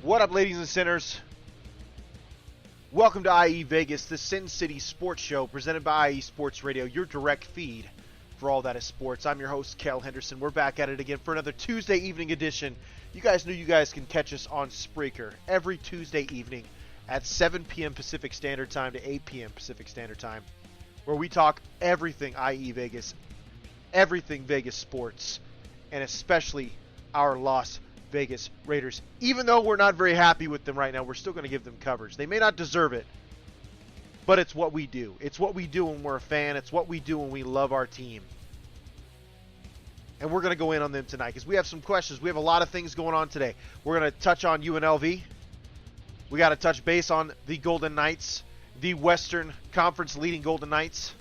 What up, ladies and sinners? Welcome to IE Vegas, the Sin City Sports Show, presented by IE Sports Radio, your direct feed for all that is sports. I'm your host, Cal Henderson. We're back at it again for another Tuesday evening edition. You guys know you guys can catch us on Spreaker every Tuesday evening at 7 p.m. Pacific Standard Time to 8 p.m. Pacific Standard Time, where we talk everything IE Vegas, everything Vegas sports, and especially our Las Vegas Raiders. Even though we're not very happy with them right now, we're still going to give them coverage. They may not deserve it, but it's what we do. It's what we do when we're a fan. It's what we do when we love our team. And we're going to go in on them tonight because we have some questions. We have a lot of things going on today. We're going to touch on UNLV. We got to touch base on the Golden Knights, the Western Conference leading Golden Knights.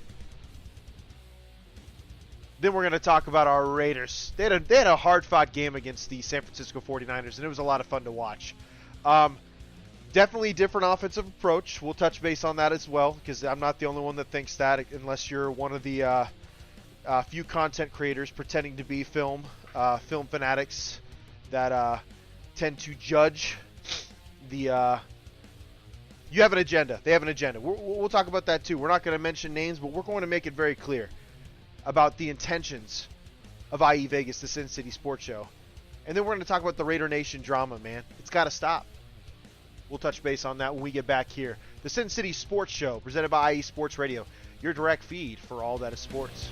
Then we're going to talk about our Raiders. They had a hard-fought game against the San Francisco 49ers, and it was a lot of fun to watch. Definitely a different offensive approach. We'll touch base on that as well, because I'm not the only one that thinks that, unless you're one of the few content creators pretending to be film fanatics that tend to judge the... You have an agenda. They have an agenda. We'll talk about that too. We're not going to mention names, but we're going to make it very clear about the intentions of IE Vegas, the Sin City Sports Show. And then we're going to talk about the Raider Nation drama, man. It's got to stop. We'll touch base on that when we get back here. The Sin City Sports Show, presented by IE Sports Radio, your direct feed for all that is sports.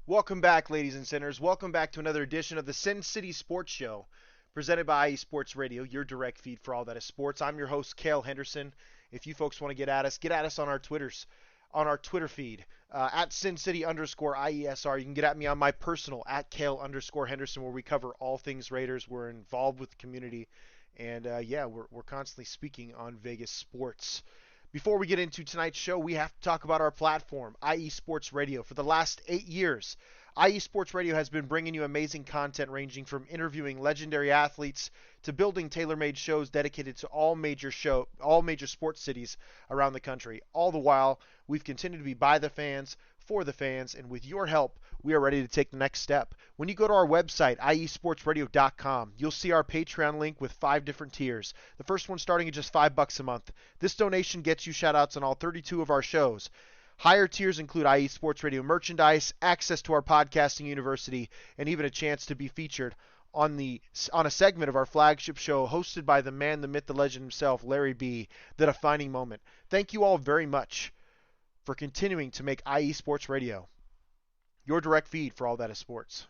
Welcome back, ladies and sinners. Welcome back to another edition of the Sin City Sports Show, presented by IE Sports Radio, your direct feed for all that is sports. I'm your host, Cal Henderson. If you folks want to get at us on our Twitters, on our Twitter feed, at SinCity_IESR. You can get at me on my personal, at Cal_Henderson, where we cover all things Raiders. We're involved with the community, and we're constantly speaking on Vegas sports. Before we get into tonight's show, we have to talk about our platform, IE Sports Radio. For the last 8 years, IE Sports Radio has been bringing you amazing content ranging from interviewing legendary athletes to building tailor-made shows dedicated to all major sports cities around the country. All the while, we've continued to be by the fans, for the fans, and with your help, we are ready to take the next step. When you go to our website, iesportsradio.com, you'll see our Patreon link with 5 different tiers. The first one starting at just $5 a month. This donation gets you shout-outs on all 32 of our shows. Higher tiers include IE Sports Radio merchandise, access to our podcasting university, and even a chance to be featured on a segment of our flagship show hosted by the man, the myth, the legend himself, Larry B., The Defining Moment. Thank you all very much for continuing to make IE Sports Radio your direct feed for all that is sports.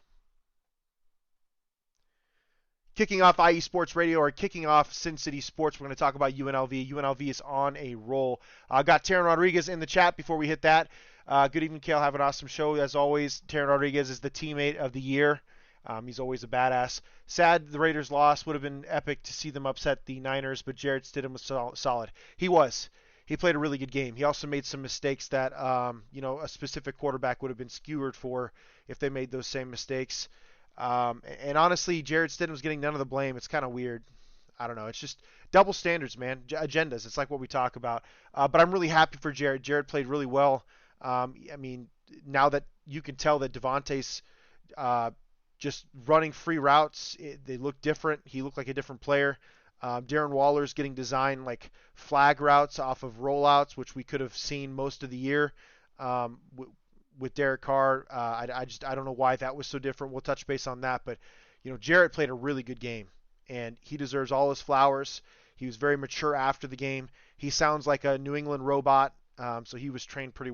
Kicking off IE Sports Radio, or kicking off Sin City Sports, we're going to talk about UNLV. UNLV is on a roll. Got Taryn Rodriguez in the chat before we hit that. Good evening, Kale. Have an awesome show. As always, Taryn Rodriguez is the teammate of the year. He's always a badass. Sad the Raiders lost. Would have been epic to see them upset the Niners, but Jarrett Stidham was solid. He was. He played a really good game. He also made some mistakes that a specific quarterback would have been skewered for if they made those same mistakes. And honestly, Jarrett Stidham was getting none of the blame. It's kind of weird. I don't know. It's just double standards, man. Agendas. It's like what we talk about. But I'm really happy for Jarrett. Jarrett played really well. Now that you can tell that Devontae's just running free routes, they look different. He looked like a different player. Darren Waller's getting designed like flag routes off of rollouts, which we could have seen most of the year with Derek Carr. I don't know why that was so different. We'll touch base on that. But, Jarrett played a really good game, and he deserves all his flowers. He was very mature after the game. He sounds like a New England robot, so he was trained pretty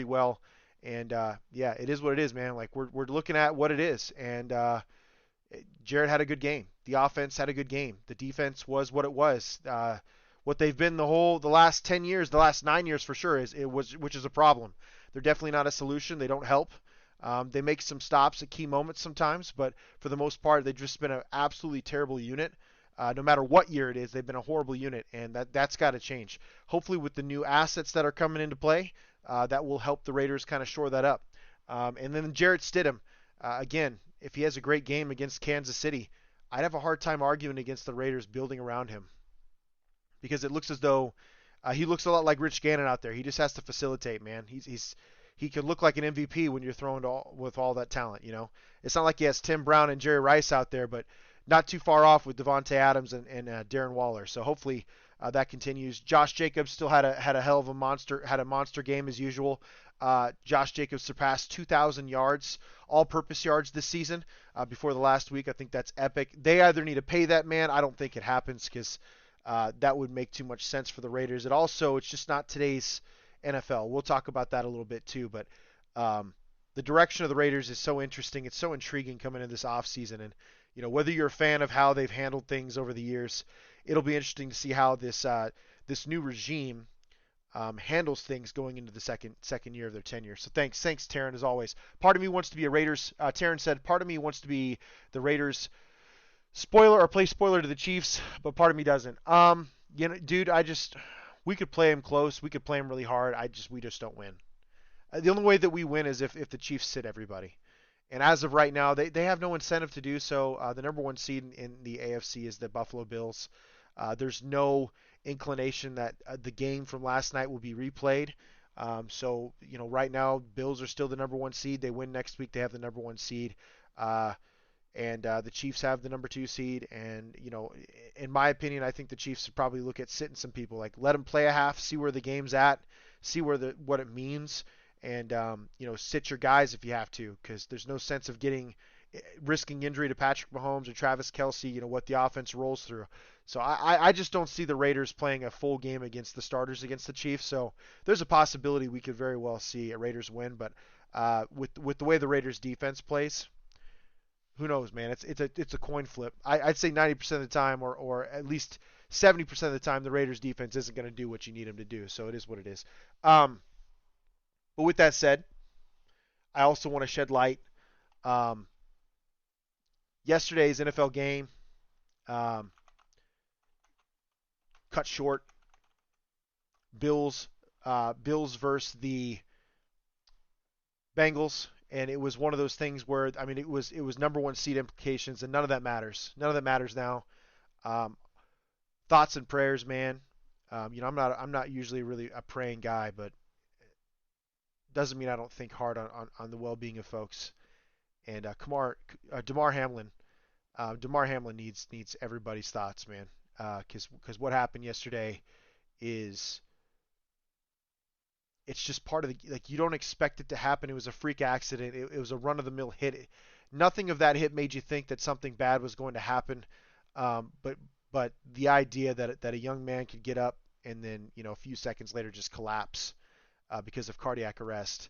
well. And yeah, it is what it is, man. Like we're looking at what it is, and Jarrett had a good game. The offense had a good game. The defense was what it was. What they've been the last 10 years, the last 9 years for sure, which is a problem. They're definitely not a solution. They don't help. They make some stops at key moments sometimes, but for the most part, they've just been an absolutely terrible unit. No matter what year it is, they've been a horrible unit, and that's got to change. Hopefully, with the new assets that are coming into play, that will help the Raiders kind of shore that up. And then Jarrett Stidham, again, if he has a great game against Kansas City, I'd have a hard time arguing against the Raiders building around him because it looks as though he looks a lot like Rich Gannon out there. He just has to facilitate, man. He could look like an MVP when you're throwing with all that talent. It's not like he has Tim Brown and Jerry Rice out there, but not too far off with Devontae Adams and Darren Waller. So hopefully that continues. Josh Jacobs still had a hell of a monster game as usual. Josh Jacobs surpassed 2,000 yards, all-purpose yards this season before the last week. I think that's epic. They either need to pay that man. I don't think it happens because that would make too much sense for the Raiders. It's just not today's NFL. We'll talk about that a little bit too, but the direction of the Raiders is so interesting. It's so intriguing coming into this offseason. And, whether you're a fan of how they've handled things over the years, it'll be interesting to see how this new regime handles things going into the second year of their tenure. So thanks, Taryn, as always. Part of me wants to be a Raiders. Taryn said, part of me wants to be the Raiders spoiler or play spoiler to the Chiefs, but part of me doesn't. Dude, we could play them close. We could play them really hard. We just don't win. The only way that we win is if the Chiefs sit everybody. And as of right now, they have no incentive to do so. The number one seed in the AFC is the Buffalo Bills. There's no inclination that the game from last night will be replayed. Right now, Bills are still the number one seed. They win next week. They have the number one seed. And the Chiefs have the number two seed. And, in my opinion, I think the Chiefs should probably look at sitting some people. Like, let them play a half, see where the game's at, see what it means. And, sit your guys if you have to, because there's no sense of risking injury to Patrick Mahomes or Travis Kelce, what the offense rolls through. So I just don't see the Raiders playing a full game against the starters against the Chiefs. So there's a possibility we could very well see a Raiders win. But with the way the Raiders defense plays, who knows, man? It's a coin flip. I'd say 90% of the time, or at least 70% of the time, the Raiders defense isn't going to do what you need them to do. So it is what it is. But with that said, I also want to shed light. Yesterday's NFL game cut short. Bills versus the Bengals, and it was one of those things where it was number one seed implications, and none of that matters. None of that matters now. Thoughts and prayers, man. I'm not usually really a praying guy, but doesn't mean I don't think hard on the well-being of folks. And Damar Hamlin needs everybody's thoughts, man. Because what happened yesterday is it's just part of you don't expect it to happen. It was a freak accident. It was a run-of-the-mill hit. Nothing of that hit made you think that something bad was going to happen. But the idea that a young man could get up and then a few seconds later just collapse because of cardiac arrest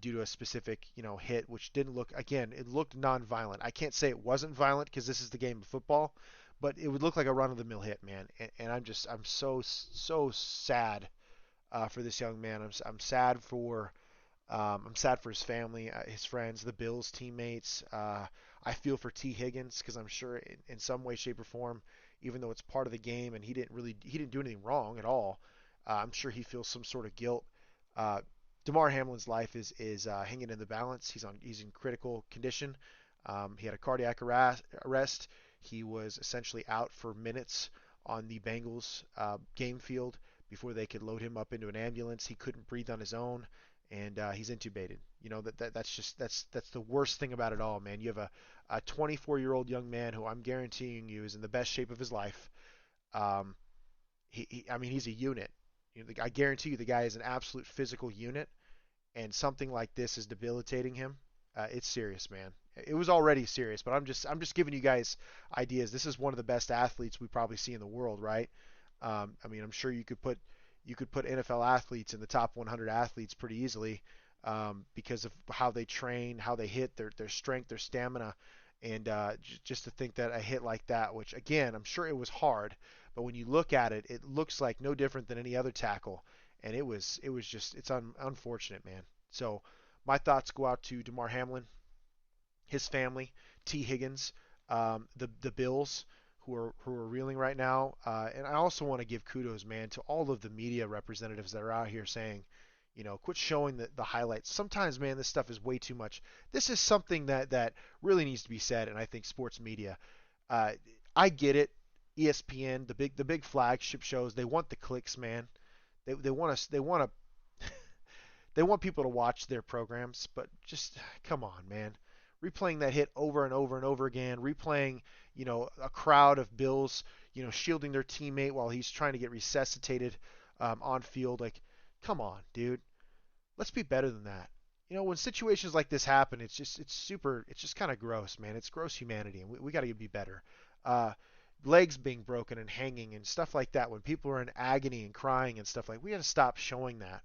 due to a specific hit, which didn't look, again, it looked non-violent. I can't say it wasn't violent because this is the game of football, but it would look like a run-of-the-mill hit, man. And I'm so sad for this young man. I'm sad for his family, his friends, the Bills teammates. I feel for T. Higgins because I'm sure in some way, shape, or form, even though it's part of the game and he didn't do anything wrong at all, I'm sure he feels some sort of guilt. Damar Hamlin's life is hanging in the balance. He's in critical condition. He had a cardiac arrest. He was essentially out for minutes on the Bengals game field before they could load him up into an ambulance. He couldn't breathe on his own, and he's intubated. That's the worst thing about it all, man. You have a 24-year-old young man who I'm guaranteeing you is in the best shape of his life. He's a unit. I guarantee you the guy is an absolute physical unit, and something like this is debilitating him. It's serious, man. It was already serious, but I'm just giving you guys ideas. This is one of the best athletes we probably see in the world, right? I'm sure you could put NFL athletes in the top 100 athletes pretty easily. because of how they train, how they hit, their strength, their stamina, and just to think that a hit like that, which again I'm sure it was hard, but when you look at it, it looks like no different than any other tackle, and it was just unfortunate, man. So my thoughts go out to Damar Hamlin, his family, T. Higgins, the Bills who are reeling right now, and I also want to give kudos, man, to all of the media representatives that are out here saying, quit showing the highlights. Sometimes, man, this stuff is way too much. This is something that really needs to be said, and I think sports media. Uh, I get it. ESPN, the big flagship shows, they want the clicks, man. They want us. They want people to watch their programs, but just come on, man. Replaying that hit over and over and over again, replaying, a crowd of Bills, shielding their teammate while he's trying to get resuscitated on field. Like, come on, dude. Let's be better than that. When situations like this happen, it's just kind of gross, man. It's gross humanity, and we got to be better. Uh, Legs being broken and hanging and stuff like that, when people are in agony and crying and stuff like, we got to stop showing that.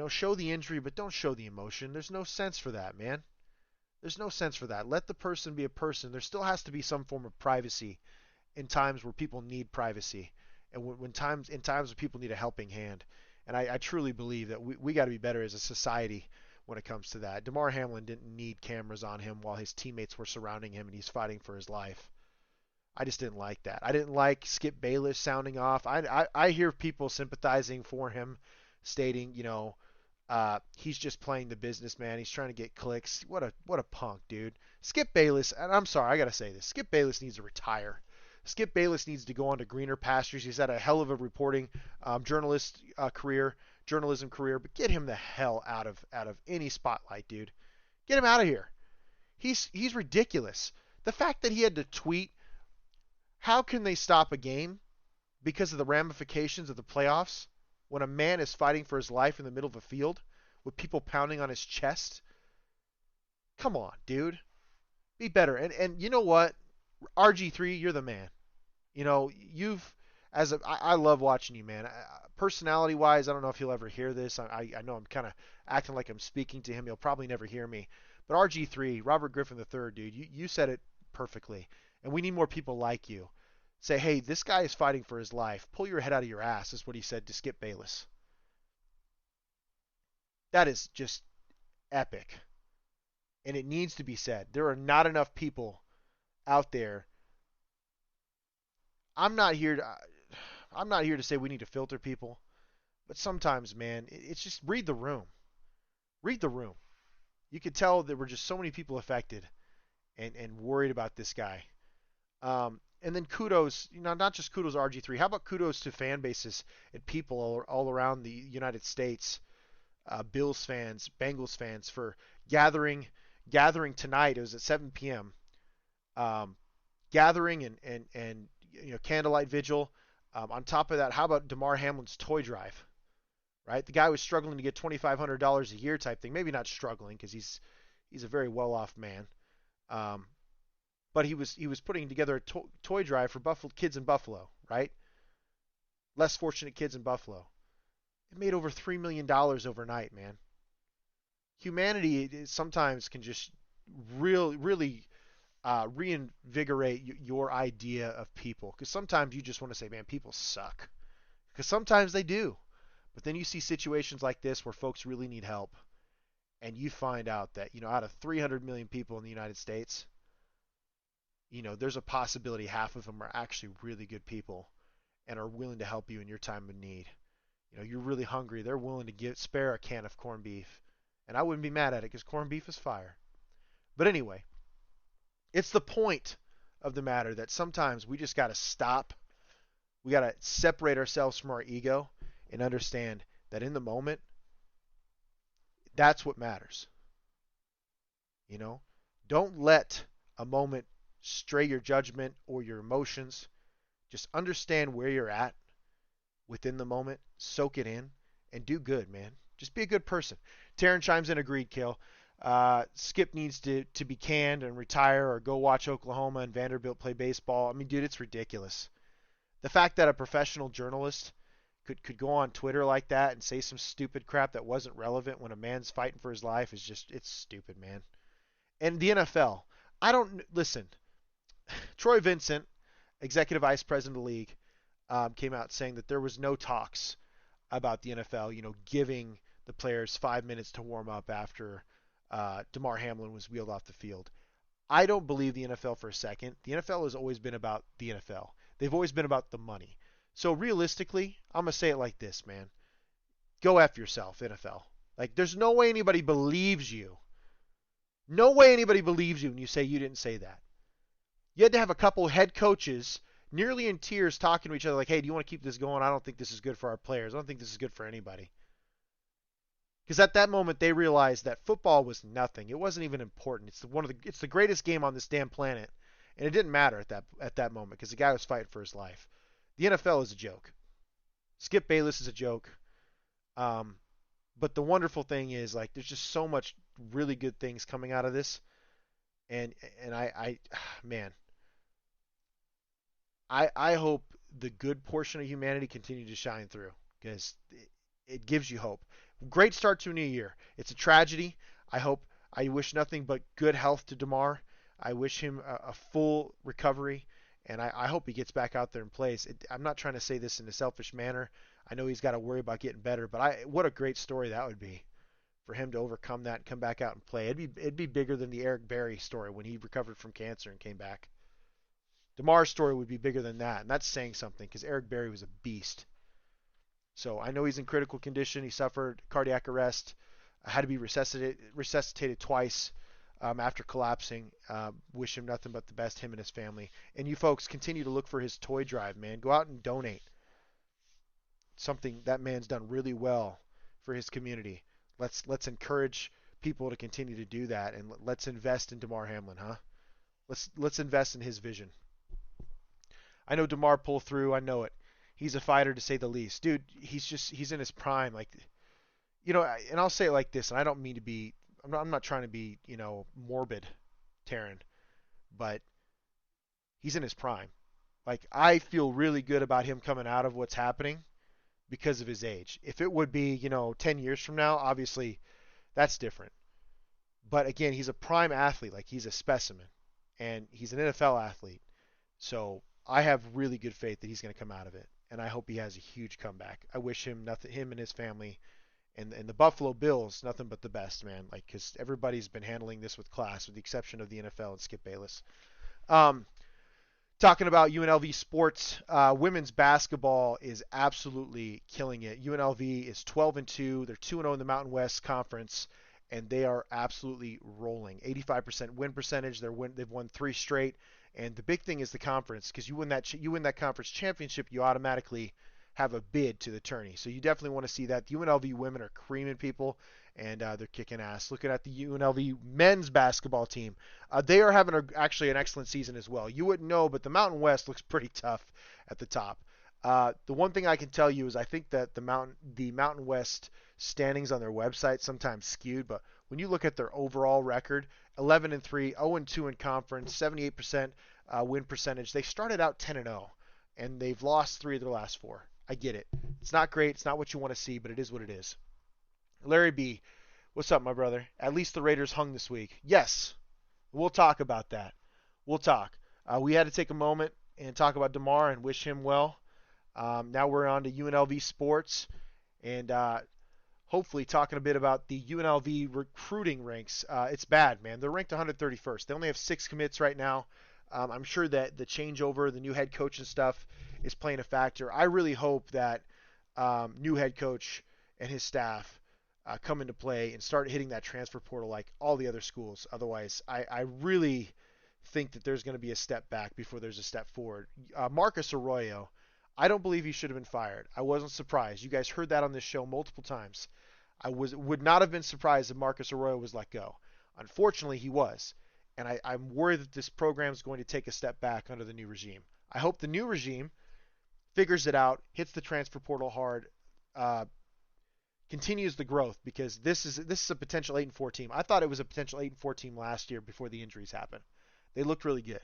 Show the injury, but don't show the emotion. There's no sense for that, man. There's no sense for that. Let the person be a person. There still has to be some form of privacy in times where people need privacy, and in times where people need a helping hand. And I truly believe that we got to be better as a society when it comes to that. Damar Hamlin didn't need cameras on him while his teammates were surrounding him and he's fighting for his life. I just didn't like that. I didn't like Skip Bayless sounding off. I hear people sympathizing for him, stating, he's just playing the businessman. He's trying to get clicks. What a punk, dude. Skip Bayless, and I'm sorry, I gotta say this. Skip Bayless needs to retire. Skip Bayless needs to go on to greener pastures. He's had a hell of a reporting journalism career, but get him the hell out of any spotlight, dude. Get him out of here. He's ridiculous. The fact that he had to tweet, how can they stop a game because of the ramifications of the playoffs when a man is fighting for his life in the middle of a field with people pounding on his chest? Come on, dude. Be better. And you know what? RG3, you're the man. You've I love watching you, man. Personality wise, I don't know if he'll ever hear this. I know I'm kind of acting like I'm speaking to him. He'll probably never hear me. But RG3, Robert Griffin III, dude, you said it perfectly. And we need more people like you. Say, hey, this guy is fighting for his life. Pull your head out of your ass, is what he said to Skip Bayless. That is just epic. And it needs to be said. There are not enough people out there. I'm not here to I'm not here to say we need to filter people, but sometimes, man, it's just read the room. Read the room. You could tell there were just so many people affected and worried about this guy. And then kudos, not just kudos to RG3. How about kudos to fan bases and people all around the United States, Bills fans, Bengals fans, for gathering tonight. It was at 7 p.m. Gathering and candlelight vigil. On top of that, how about Damar Hamlin's toy drive? Right, the guy was struggling to get $2,500 a year type thing. Maybe not struggling because he's a very well off man. But he was putting together a toy drive for Buffalo kids in Buffalo, right? Less fortunate kids in Buffalo. It made over $3 million overnight, man. Humanity sometimes can just really reinvigorate your idea of people. Because sometimes you just want to say, man, people suck. Because sometimes they do. But then you see situations like this where folks really need help. And you find out that, out of 300 million people in the United States, there's a possibility half of them are actually really good people and are willing to help you in your time of need. You're really hungry. They're willing to spare a can of corned beef. And I wouldn't be mad at it because corned beef is fire. But anyway, it's the point of the matter that sometimes we just got to stop. We got to separate ourselves from our ego and understand that in the moment, that's what matters. Don't let a moment stray your judgment or your emotions. Just understand where you're at within the moment, soak it in, and do good, man. Just be a good person. Taryn chimes in, agreed, Kill. Skip needs to be canned and retire or go watch Oklahoma and Vanderbilt play baseball. I mean, dude, it's ridiculous. The fact that a professional journalist could go on Twitter like that and say some stupid crap that wasn't relevant when a man's fighting for his life is just it's stupid, man. And the NFL, I don't listen. Troy Vincent, executive vice president of the league, came out saying that there was no talks about the NFL, giving the players 5 minutes to warm up after Damar Hamlin was wheeled off the field. I don't believe the NFL for a second. The NFL has always been about the NFL. They've always been about the money. So realistically, I'm gonna say it like this, man. Go F yourself, NFL. Like, there's no way anybody believes you. No way anybody believes you when you say you didn't say that. You had to have a couple head coaches nearly in tears talking to each other like, hey, do you want to keep this going? I don't think this is good for our players. I don't think this is good for anybody. Because at that moment they realized that football was nothing. It wasn't even important. It's the greatest game on this damn planet, and it didn't matter at that moment because the guy was fighting for his life. The NFL is a joke. Skip Bayless is a joke. But the wonderful thing is, like, there's just so much really good things coming out of this, and I man, I hope the good portion of humanity continue to shine through because it gives you hope. Great start to a new year. It's a tragedy. I wish nothing but good health to Damar. I wish him a full recovery, and I hope he gets back out there and plays. I'm not trying to say this in a selfish manner. I know he's got to worry about getting better, but what a great story that would be for him to overcome that and come back out and play. It'd be bigger than the Eric Berry story when he recovered from cancer and came back. Damar's story would be bigger than that, and that's saying something because Eric Berry was a beast. So I know he's in critical condition. He suffered cardiac arrest, had to be resuscitated twice after collapsing. Wish him nothing but the best, him and his family. And you folks continue to look for his toy drive, man. Go out and donate. Something that man's done really well for his community. Let's encourage people to continue to do that, and let's invest in Damar Hamlin, huh? Let's invest in his vision. I know Damar pulled through. I know it. He's a fighter to say the least, dude. He's in his prime, like, and I'll say it like this, and I don't mean to be. I'm not trying to be, morbid, Taryn, but he's in his prime. Like, I feel really good about him coming out of what's happening because of his age. If it would be, 10 years from now, obviously that's different. But again, he's a prime athlete. Like, he's a specimen, and he's an NFL athlete. So I have really good faith that he's going to come out of it, and I hope he has a huge comeback. I wish him nothing, him and his family, and the Buffalo Bills, nothing but the best, man. Like, because everybody's been handling this with class, with the exception of the NFL and Skip Bayless. Talking about UNLV sports, women's basketball is absolutely killing it. UNLV is 12-2. They're 2-0 in the Mountain West Conference, and they are absolutely rolling. 85% win percentage. They've won 3 straight. And the big thing is the conference, because you win that conference championship, you automatically have a bid to the tourney. So you definitely want to see that. The UNLV women are creaming people, and they're kicking ass. Looking at the UNLV men's basketball team, they are having actually an excellent season as well. You wouldn't know, but the Mountain West looks pretty tough at the top. The one thing I can tell you is I think that the Mountain West standings on their website sometimes skewed, but when you look at their overall record, 11-3, 0-2 in conference, 78% win percentage. They started out 10-0, and they've lost 3 of their last 4. I get it. It's not great. It's not what you want to see, but it is what it is. Larry B, what's up, my brother? At least the Raiders hung this week. Yes, we'll talk about that. We'll talk. We had to take a moment and talk about Damar and wish him well. Now we're on to UNLV sports, and hopefully talking a bit about the UNLV recruiting ranks. It's bad, man. They're ranked 131st. They only have 6 commits right now. I'm sure that the changeover, the new head coach and stuff is playing a factor. I really hope that new head coach and his staff come into play and start hitting that transfer portal like all the other schools. Otherwise, I really think that there's going to be a step back before there's a step forward. Marcus Arroyo, I don't believe he should have been fired. I wasn't surprised. You guys heard that on this show multiple times. I would not have been surprised if Marcus Arroyo was let go. Unfortunately, he was. And I'm worried that this program is going to take a step back under the new regime. I hope the new regime figures it out, hits the transfer portal hard, continues the growth, because this is a potential 8-4 team. I thought it was a potential 8-4 team last year before the injuries happened. They looked really good.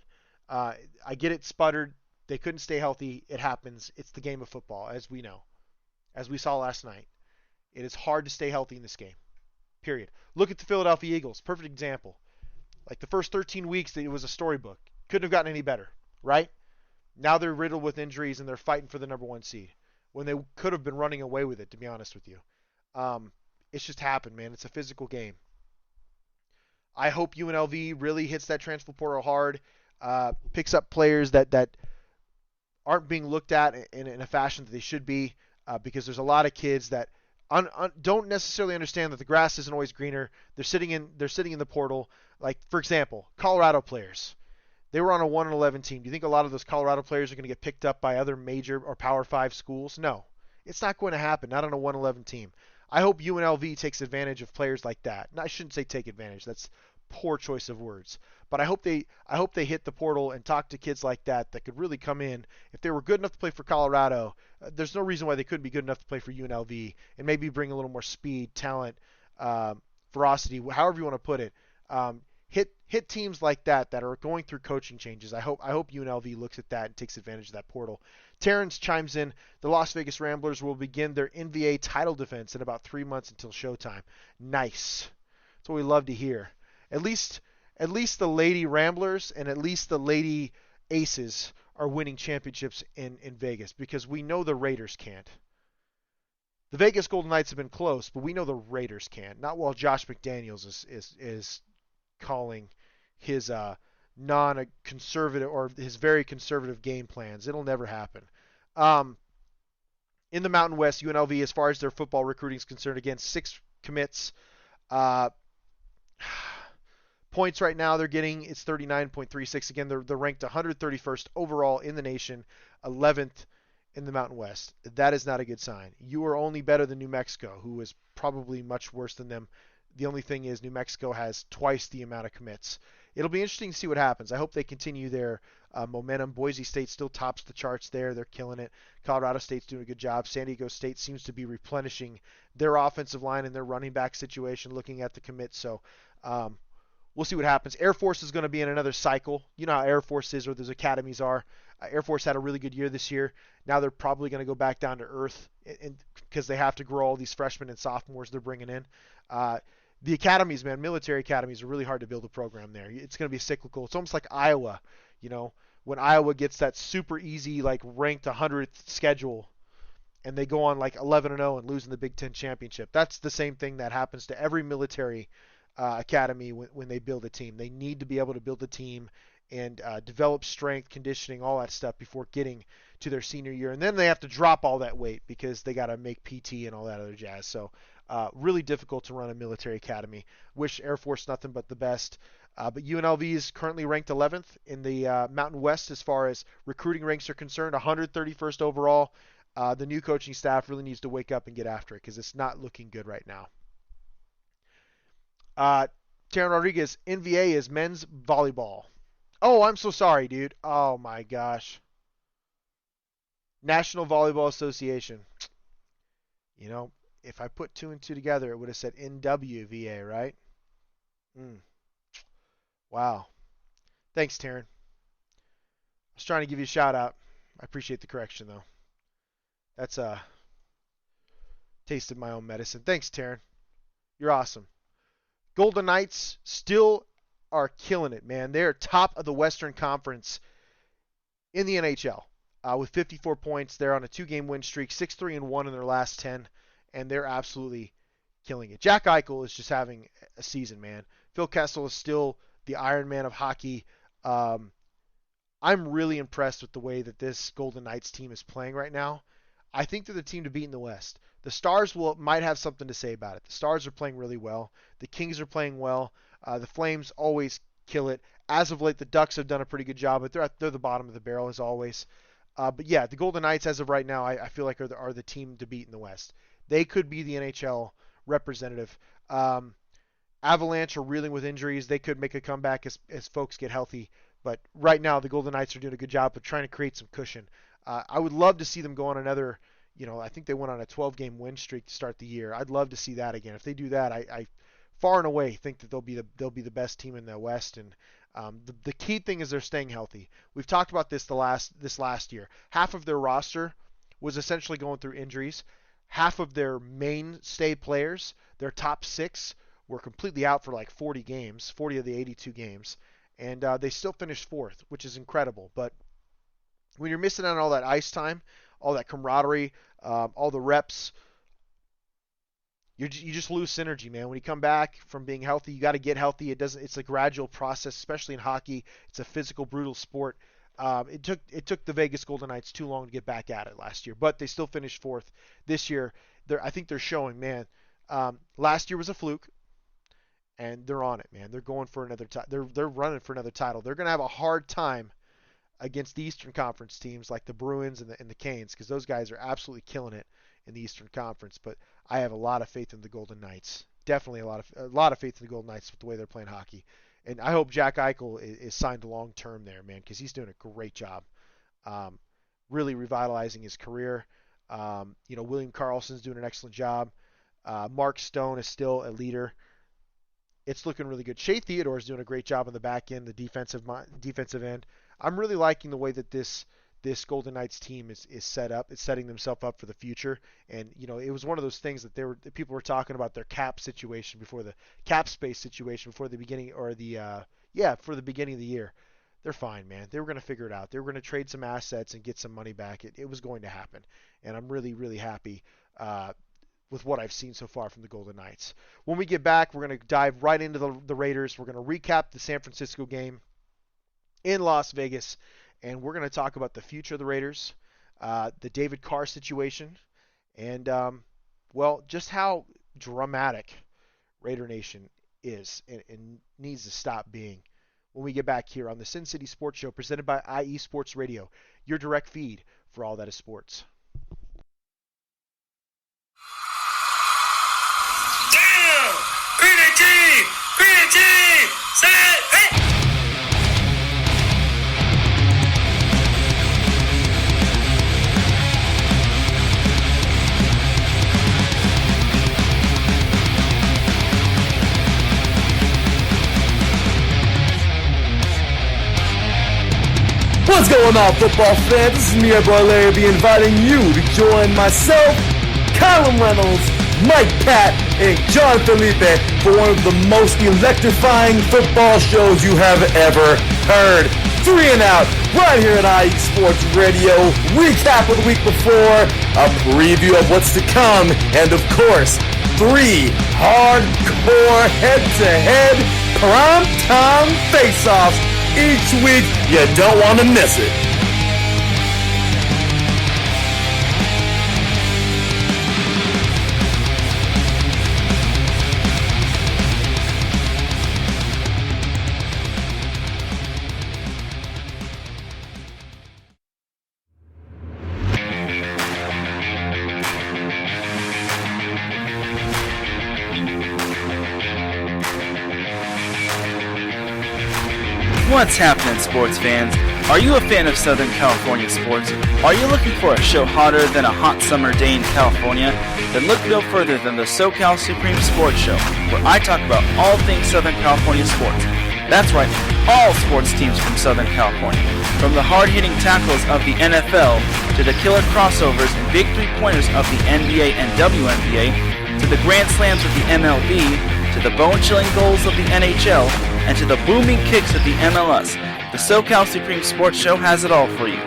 I get it sputtered. They couldn't stay healthy. It happens. It's the game of football, as we know. as we saw last night. It is hard to stay healthy in this game. Period. Look at the Philadelphia Eagles. Perfect example. Like the first 13 weeks, it was a storybook. Couldn't have gotten any better, right? Now they're riddled with injuries and they're fighting for the number one seed when they could have been running away with it, to be honest with you. It's just happened, man. It's a physical game. I hope UNLV really hits that transfer portal hard, picks up players that aren't being looked at in a fashion that they should be, because there's a lot of kids that don't necessarily understand that the grass isn't always greener. They're sitting in the portal. Like, for example, Colorado players. They were on a 1-11 team. Do you think a lot of those Colorado players are going to get picked up by other major or Power 5 schools? No. It's not going to happen, not on a 1-11 team. I hope UNLV takes advantage of players like that. I shouldn't say take advantage. That's poor choice of words. But I hope they hit the portal and talk to kids like that could really come in. If they were good enough to play for Colorado, there's no reason why they couldn't be good enough to play for UNLV and maybe bring a little more speed, talent, ferocity, however you want to put it. Hit teams like that are going through coaching changes. I hope UNLV looks at that and takes advantage of that portal. Terrence chimes in, the Las Vegas Ramblers will begin their NVA title defense in about 3 months until showtime. Nice. That's what we love to hear. At least the Lady Ramblers and at least the Lady Aces are winning championships in Vegas, because we know the Raiders can't. The Vegas Golden Knights have been close, but we know the Raiders can't. Not while Josh McDaniels is calling his non-conservative or his very conservative game plans. It'll never happen. In the Mountain West, UNLV, as far as their football recruiting is concerned, again, 6 commits. Points right now they're getting, it's 39.36. Again, they're ranked 131st overall in the nation, 11th in the Mountain West. That is not a good sign. You are only better than New Mexico, who is probably much worse than them. The only thing is New Mexico has twice the amount of commits. It'll be interesting to see what happens. I hope they continue their momentum. Boise State still tops the charts there. They're killing it. Colorado State's doing a good job. San Diego State seems to be replenishing their offensive line and their running back situation, looking at the commits. So we'll see what happens. Air Force is going to be in another cycle. You know how Air Force is, or those academies are. Air Force had a really good year this year. Now they're probably going to go back down to earth because they have to grow all these freshmen and sophomores they're bringing in. The academies, man, military academies are really hard to build a program there. It's going to be cyclical. It's almost like Iowa, when Iowa gets that super easy, like ranked 100th schedule, and they go on like 11-0 and lose in the Big Ten championship. That's the same thing that happens to every military academy when they build a team. They need to be able to build a team and develop strength, conditioning, all that stuff before getting to their senior year. And then they have to drop all that weight because they got to make PT and all that other jazz. So really difficult to run a military academy. Wish Air Force nothing but the best. But UNLV is currently ranked 11th in the Mountain West as far as recruiting ranks are concerned, 131st overall. The new coaching staff really needs to wake up and get after it because it's not looking good right now. Taryn Rodriguez, NVA is men's volleyball. Oh, I'm so sorry, dude. Oh, my gosh. National Volleyball Association. If I put 2 and 2 together, it would have said NWVA, right? Wow. Thanks, Taryn. I was trying to give you a shout out. I appreciate the correction, though. That's tasted my own medicine. Thanks, Taryn. You're awesome. Golden Knights still are killing it, man. They're top of the Western Conference in the NHL with 54 points. They're on a 2-game win streak, 6-3-1 in their last 10, and they're absolutely killing it. Jack Eichel is just having a season, man. Phil Kessel is still the Iron Man of hockey. I'm really impressed with the way that this Golden Knights team is playing right now. I think they're the team to beat in the West. The Stars might have something to say about it. The Stars are playing really well. The Kings are playing well. The Flames always kill it. As of late, the Ducks have done a pretty good job, but they're the bottom of the barrel as always. But yeah, the Golden Knights, as of right now, I feel like are the team to beat in the West. They could be the NHL representative. Avalanche are reeling with injuries. They could make a comeback as folks get healthy. But right now, the Golden Knights are doing a good job of trying to create some cushion. I would love to see them go on another, I think they went on a 12-game win streak to start the year. I'd love to see that again. If they do that, I far and away think that they'll be the best team in the West. And the key thing is they're staying healthy. We've talked about this this last year. Half of their roster was essentially going through injuries. half of their mainstay players, their top 6, were completely out for like 40 games, 40 of the 82 games, and they still finished 4th, which is incredible. But when you're missing out on all that ice time, all that camaraderie, all the reps, you just lose synergy, man. When you come back from being healthy, you got to get healthy. It's a gradual process, especially in hockey. It's a physical, brutal sport. It took the Vegas Golden Knights too long to get back at it last year, but they still finished 4th this year. I think they're showing, man. Last year was a fluke, and they're on it, man. They're going for another title. They're running for another title. They're going to have a hard time against the Eastern Conference teams like the Bruins and the Canes, because those guys are absolutely killing it in the Eastern Conference. But I have a lot of faith in the Golden Knights. Definitely a lot of faith in the Golden Knights with the way they're playing hockey. And I hope Jack Eichel is signed long term there, man, because he's doing a great job, really revitalizing his career. William Karlsson's doing an excellent job. Mark Stone is still a leader. It's looking really good. Shea Theodore is doing a great job on the back end, the defensive end. I'm really liking the way that this Golden Knights team is set up. It's setting themselves up for the future. And it was one of those things that people were talking about their cap situation before the cap space situation before the beginning for the beginning of the year. They're fine, man. They were going to figure it out. They were going to trade some assets and get some money back. It was going to happen, and I'm really, really happy with what I've seen so far from the Golden Knights. When we get back, we're going to dive right into the Raiders. We're going to recap the San Francisco game in Las Vegas, and we're going to talk about the future of the Raiders, the David Carr situation, and, just how dramatic Raider Nation is and needs to stop being when we get back here on the Sin City Sports Show presented by IE Sports Radio, your direct feed for all that is sports. Damn! Green team! Set! Hey! What's going on, football fans? This is me, your boy Larry B, inviting you to join myself, Colin Reynolds, Mike Pat, and John Felipe for one of the most electrifying football shows you have ever heard. 3 and Out, right here at IE Sports Radio. Recap of the week before, a preview of what's to come, and of course, 3 hardcore head-to-head prime-time face-offs each week. You don't want to miss it. What's happening, sports fans? Are you a fan of Southern California sports? Are you looking for a show hotter than a hot summer day in California? Then look no further than the SoCal Supreme Sports Show, where I talk about all things Southern California sports. That's right, all sports teams from Southern California. From the hard-hitting tackles of the NFL, to the killer crossovers and big three-pointers of the NBA and WNBA, to the grand slams of the MLB, to the bone-chilling goals of the NHL, and to the booming kicks of the MLS, the SoCal Supreme Sports Show has it all for you.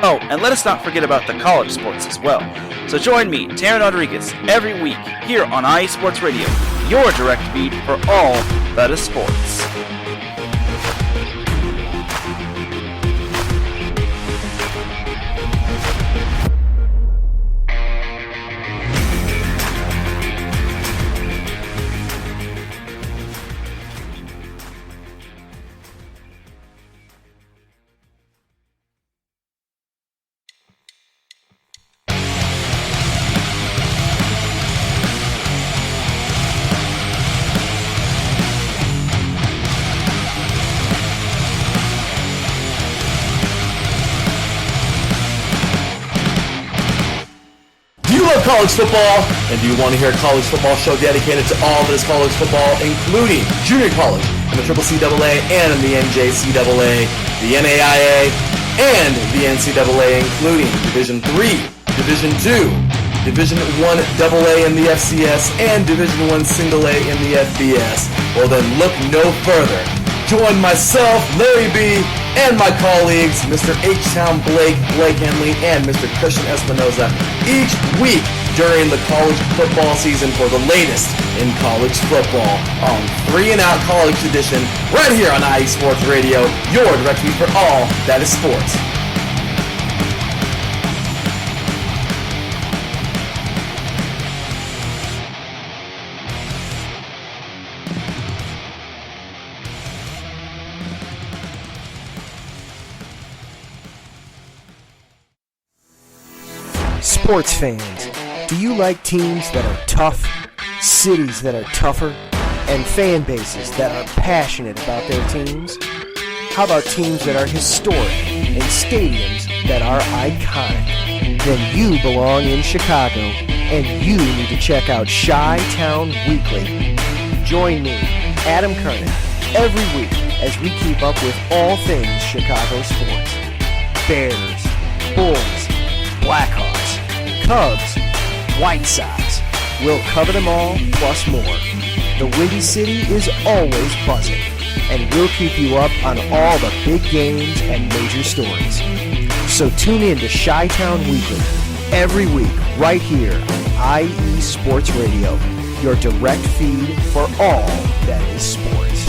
Oh, and let us not forget about the college sports as well. So join me, Taryn Rodriguez, every week here on IE Sports Radio, your direct feed for all that is sports. College football, and do you want to hear a college football show dedicated to all that is college football, including junior college in the CCCAA and in the NJCAA, the NAIA, and the NCAA, including Division III, Division II, Division I AA in the FCS, and Division I Single A in the FBS? Well then look no further. Join myself, Larry B., and my colleagues, Mr. H-Town Blake Henley, and Mr. Christian Espinoza each week during the college football season for the latest in college football on 3 and Out College Edition right here on IE Sports Radio, your direct feed for all that is sports. Sports fans, do you like teams that are tough, cities that are tougher, and fan bases that are passionate about their teams? How about teams that are historic and stadiums that are iconic? Then you belong in Chicago, and you need to check out Chi-Town Weekly. Join me, Adam Kernan, every week as we keep up with all things Chicago sports. Bears, Bulls, Blackhawks, Cubs, White Sox. We'll cover them all, plus more. The Windy City is always buzzing, and we'll keep you up on all the big games and major stories. So tune in to Chi-Town Weekly every week right here on IE Sports Radio, your direct feed for all that is sports.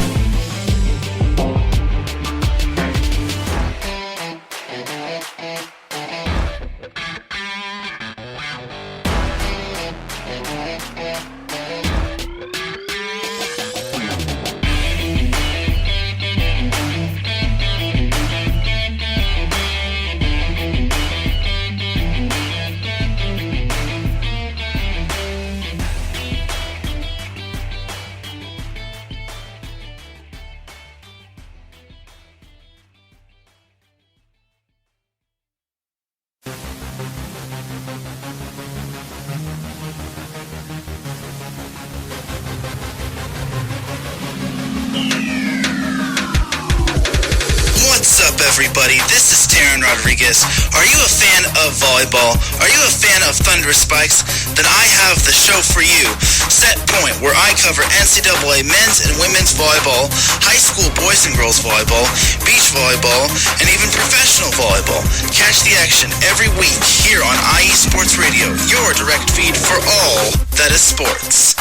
Everybody, this is Taryn Rodriguez. Are you a fan of volleyball? Are you a fan of Thunderous Spikes? Then I have the show for you, Set Point, where I cover NCAA men's and women's volleyball, high school boys and girls volleyball, beach volleyball, and even professional volleyball. Catch the action every week here on IE Sports Radio, your direct feed for all that is sports.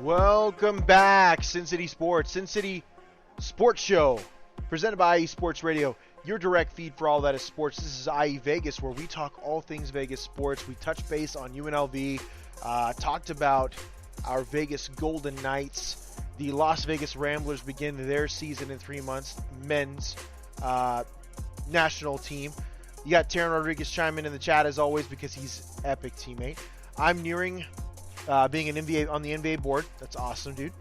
Welcome back, Sin City Sports, Sin City Sports Show, presented by IE Sports Radio, your direct feed for all that is sports. This is IE Vegas, where we talk all things Vegas sports. We touch base on UNLV, talked about our Vegas Golden Knights. The Las Vegas Ramblers begin their season in 3 months, men's national team. You got Taryn Rodriguez chiming in the chat as always because he's epic teammate. I'm nearing being an NBA on the NBA board. That's awesome, dude.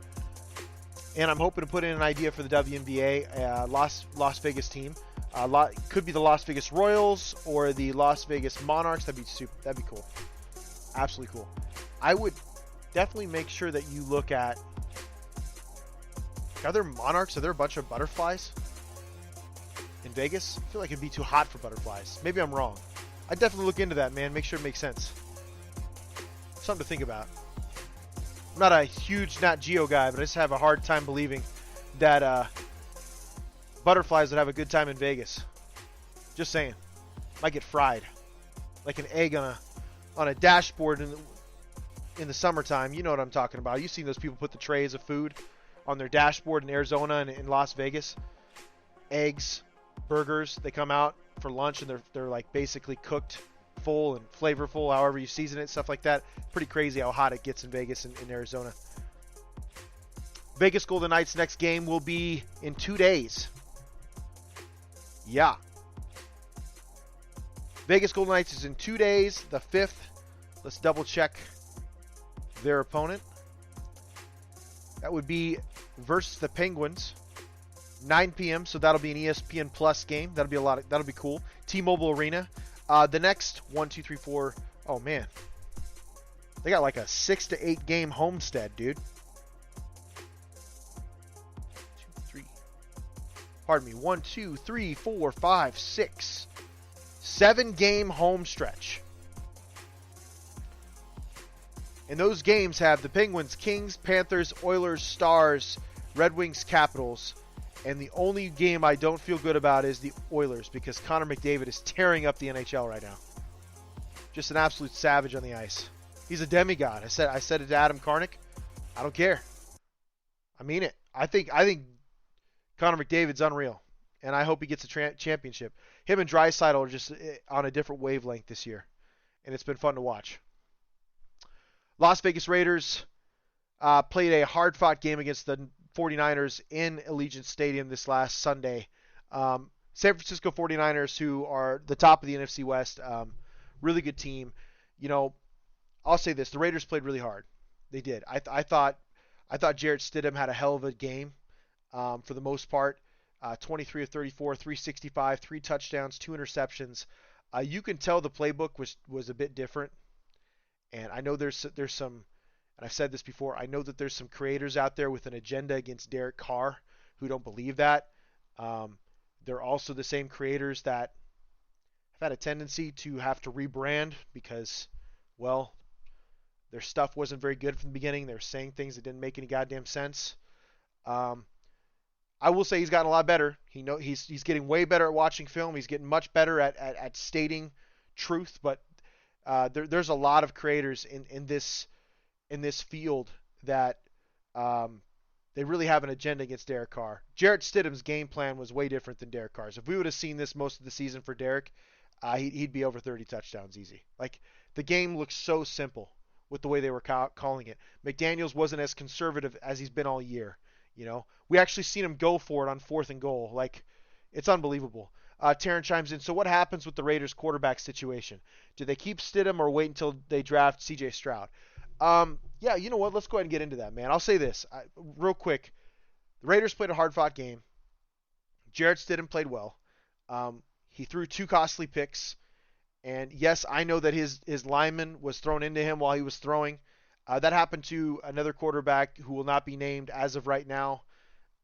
And I'm hoping to put in an idea for the WNBA Las Vegas team. Could be the Las Vegas Royals or the Las Vegas Monarchs. That'd be cool. Absolutely cool. I would definitely make sure that you look at, are there monarchs? Are there a bunch of butterflies in Vegas? I feel like it'd be too hot for butterflies. Maybe I'm wrong. I'd definitely look into that, man. Make sure it makes sense. Something to think about. I'm not a huge Nat Geo guy, but I just have a hard time believing that butterflies would have a good time in Vegas. Just saying. Might get fried. Like an egg on a dashboard in the summertime. You know what I'm talking about. You've seen those people put the trays of food on their dashboard in Arizona and in Las Vegas. Eggs, burgers, they come out for lunch and they're like basically cooked full and flavorful, however you season it, stuff like that. Pretty crazy how hot it gets in Vegas and in Arizona. Vegas Golden Knights' next game will be in 2 days. Yeah. Vegas Golden Knights is in 2 days, the 5th. Let's double check their opponent. That would be versus the Penguins. 9 p.m. So that'll be an ESPN Plus game. That'll be cool. T-Mobile Arena. The next 1, 2, 3, 4. Oh man, they got like a 6 to 8 game homestand, dude. 2, 3. Pardon me. 1, 2, 3, 4, 5, 6, 7 game home stretch. And those games have the Penguins, Kings, Panthers, Oilers, Stars, Red Wings, Capitals. And the only game I don't feel good about is the Oilers because Connor McDavid is tearing up the NHL right now. Just an absolute savage on the ice. He's a demigod. I said it to Adam Karnick. I don't care. I mean it. I think Connor McDavid's unreal, and I hope he gets a championship. Him and Draisaitl are just on a different wavelength this year, and it's been fun to watch. Las Vegas Raiders played a hard-fought game against the 49ers in Allegiant Stadium this last Sunday. San Francisco 49ers, who are the top of the NFC West, really good team. You know, I'll say this: the Raiders played really hard. They did. I thought Jarrett Stidham had a hell of a game for the most part. 23 of 34, 365, 3 touchdowns, 2 interceptions. You can tell the playbook was a bit different. And I know there's some, and I've said this before, I know that there's some creators out there with an agenda against Derek Carr who don't believe that. They're also the same creators that have had a tendency to have to rebrand because, well, their stuff wasn't very good from the beginning. They were saying things that didn't make any goddamn sense. I will say he's gotten a lot better. He's getting way better at watching film. He's getting much better at stating truth, but there's a lot of creators in this field that they really have an agenda against Derek Carr. Jarrett Stidham's game plan was way different than Derek Carr's. If we would have seen this most of the season for Derek, he'd be over 30 touchdowns easy. Like, the game looks so simple with the way they were calling it. McDaniels wasn't as conservative as he's been all year. You know, we actually seen him go for it on 4th and goal. Like, it's unbelievable. Taryn chimes in. So what happens with the Raiders quarterback situation? Do they keep Stidham or wait until they draft C.J. Stroud? Yeah, you know what? Let's go ahead and get into that, man. I'll say this real quick. The Raiders played a hard-fought game. Jarrett Stidham played well. He threw 2 costly picks. And, yes, I know that his lineman was thrown into him while he was throwing. That happened to another quarterback who will not be named as of right now.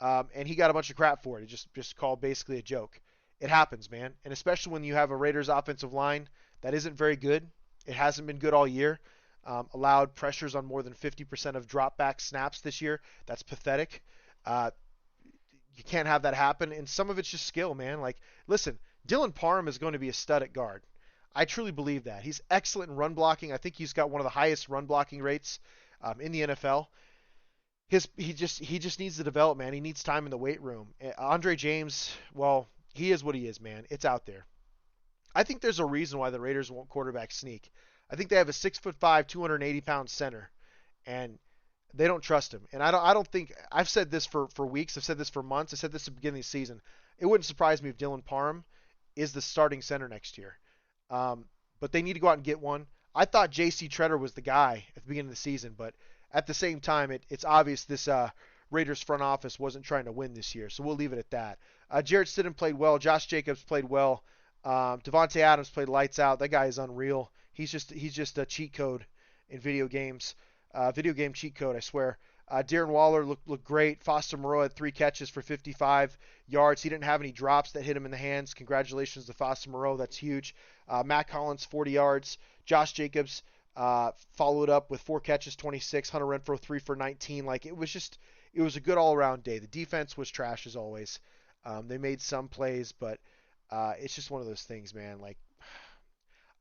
And he got a bunch of crap for it. It just called basically a joke. It happens, man. And especially when you have a Raiders offensive line that isn't very good. It hasn't been good all year. Allowed pressures on more than 50% of drop back snaps this year. That's pathetic. You can't have that happen. And some of it's just skill, man. Like, listen, Dylan Parham is going to be a stud at guard. I truly believe that. He's excellent in run blocking. I think he's got one of the highest run blocking rates in the NFL. He just needs to develop, man. He needs time in the weight room. Andre James, well, he is what he is, man. It's out there. I think there's a reason why the Raiders won't quarterback sneak. I think they have a 6'5", 280-pound center, and they don't trust him. And I don't think I've said this for weeks. I've said this for months. I said this at the beginning of the season. It wouldn't surprise me if Dylan Parham is the starting center next year. But they need to go out and get one. I thought J.C. Treader was the guy at the beginning of the season, but at the same time, it's obvious this Raiders front office wasn't trying to win this year, so we'll leave it at that. Jarrett Stidham played well. Josh Jacobs played well. Devontae Adams played lights out. That guy is unreal. He's just a cheat code in video games. Video game cheat code, I swear. Darren Waller looked great. Foster Moreau had 3 catches for 55 yards. He didn't have any drops that hit him in the hands. Congratulations to Foster Moreau. That's huge. Matt Collins, 40 yards. Josh Jacobs followed up with 4 catches, 26. Hunter Renfrow, 3 for 19. Like, it was a good all-around day. The defense was trash as always. They made some plays, but It's just one of those things, man. Like,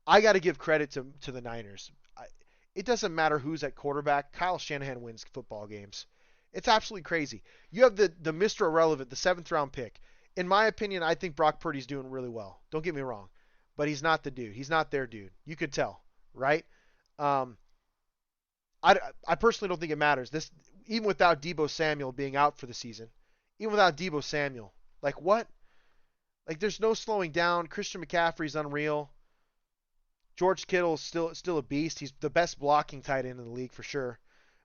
I got to give credit to the Niners. It doesn't matter who's at quarterback. Kyle Shanahan wins football games. It's absolutely crazy. You have the Mr. Irrelevant, the seventh round pick. In my opinion, I think Brock Purdy's doing really well. Don't get me wrong, but he's not the dude. He's not their dude. You could tell, right? Um, I personally don't think it matters. This even without Deebo Samuel being out for the season, even without Deebo Samuel, like what? Like there's no slowing down. Christian McCaffrey's unreal. George Kittle's still a beast. He's the best blocking tight end in the league for sure.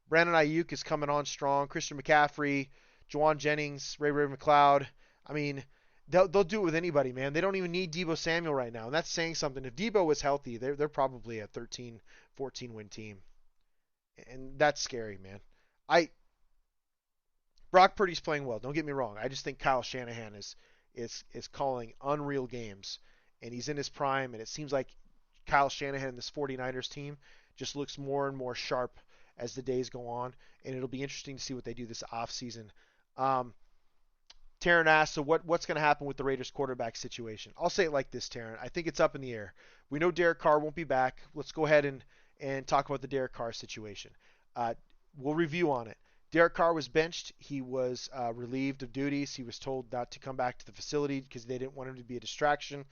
Brandon Ayuk is coming on strong. Christian McCaffrey, Juwan Jennings, Ray McLeod. I mean, they'll do it with anybody, man. They don't even need Deebo Samuel right now, and that's saying something. If Deebo was healthy, they're probably a 13, 14 win team, and that's scary, man. I Brock Purdy's playing well. Don't get me wrong. I just think Kyle Shanahan is calling unreal games, and he's in his prime, and it seems like Kyle Shanahan and this 49ers team just looks more and more sharp as the days go on, and it'll be interesting to see what they do this offseason. Taryn asked, so what's going to happen with the Raiders quarterback situation? I'll say it like this, Taryn. I think it's up in the air. We know Derek Carr won't be back. Let's go ahead and talk about the Derek Carr situation. We'll review on it. Derek Carr was benched. He was relieved of duties. He was told not to come back to the facility because they didn't want him to be a distraction.